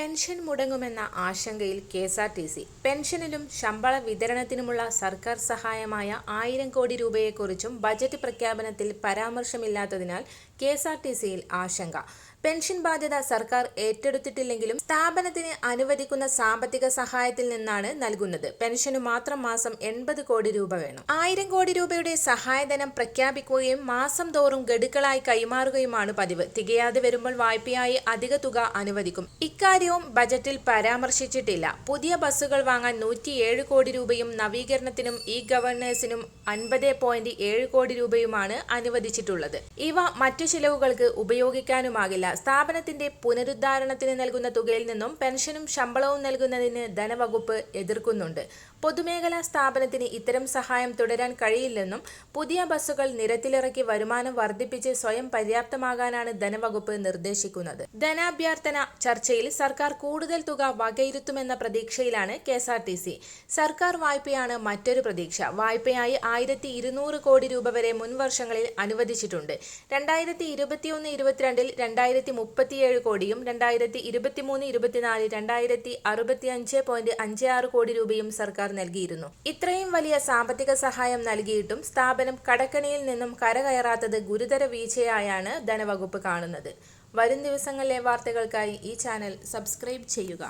Pension മുടങ്ങുമെന്ന ആശങ്കയിൽ KSRTC. പെൻഷനിലും ശമ്പള വിതരണത്തിനുമുള്ള സർക്കാർ സഹായമായ 1000 കോടി രൂപയെക്കുറിച്ചും ബജറ്റ് പ്രഖ്യാപനത്തിൽ പരാമർശമില്ലാത്തതിനാൽ കെ.എസ്.ആർ.ടി.സിയിൽ ആശങ്ക. പെൻഷൻ ബാധ്യത സർക്കാർ ഏറ്റെടുത്തിട്ടില്ലെങ്കിലും സ്ഥാപനത്തിന് അനുവദിക്കുന്ന സാമ്പത്തിക സഹായത്തിൽ നിന്നാണ് നൽകുന്നത്. പെൻഷനു മാത്രം മാസം 80 കോടി രൂപ വേണം. 1000 കോടി രൂപയുടെ സഹായധനം പ്രഖ്യാപിക്കുകയും മാസം തോറും ഗഡുക്കളായി കൈമാറുകയുമാണ് പതിവ്. തികയാതെ വരുമ്പോൾ വായ്പയായി അധിക തുക അനുവദിക്കും. ഇക്കാര്യവും ബജറ്റിൽ പരാമർശിച്ചിട്ടില്ല. പുതിയ ബസ്സുകൾ വാങ്ങാൻ 107 കോടി രൂപയും നവീകരണത്തിനും ഇ-ഗവേണൻസിനും 50.7 കോടി രൂപയുമാണ് അനുവദിച്ചിട്ടുള്ളത്. ഇവ മറ്റു ചിലവുകൾക്ക് ഉപയോഗിക്കാനുമാകില്ല. സ്ഥാപനത്തിന്റെ പുനരുദ്ധാരണത്തിന് നൽകുന്ന തുകയിൽ നിന്നും പെൻഷനും ശമ്പളവും നൽകുന്നതിന് ധനവകുപ്പ് എതിർക്കുന്നുണ്ട്. പൊതുമേഖലാ സ്ഥാപനത്തിന് ഇത്തരം സഹായം തുടരാൻ കഴിയില്ലെന്നും പുതിയ ബസ്സുകൾ നിരത്തിലിറക്കി വരുമാനം വർദ്ധിപ്പിച്ച് സ്വയം പര്യാപ്തമാകാനാണ് ധനവകുപ്പ് നിർദ്ദേശിക്കുന്നത്. ധനാഭ്യർത്ഥന ചർച്ചയിൽ സർക്കാർ കൂടുതൽ തുക വകയിരുത്തുമെന്ന പ്രതീക്ഷയിലാണ് കെ.എസ്.ആർ.ടി.സി. സർക്കാർ വായ്പയാണ് മറ്റൊരു പ്രതീക്ഷ. വായ്പയായി 1200 കോടി രൂപ വരെ മുൻ വർഷങ്ങളിൽ അനുവദിച്ചിട്ടുണ്ട്. 2021-22 2037 കോടിയും 2023-24 65.56 കോടി രൂപയും സർക്കാർ നൽകിയിരുന്നു. ഇത്രയും വലിയ സാമ്പത്തിക സഹായം നൽകിയിട്ടും സ്ഥാപനം കടക്കെണിയിൽ നിന്നും കരകയറാത്തത് ഗുരുതര വീഴ്ചയായാണ് ധനവകുപ്പ് കാണുന്നത്. വരും ദിവസങ്ങളിലെ വാർത്തകൾക്കായി ഈ ചാനൽ സബ്സ്ക്രൈബ് ചെയ്യുക.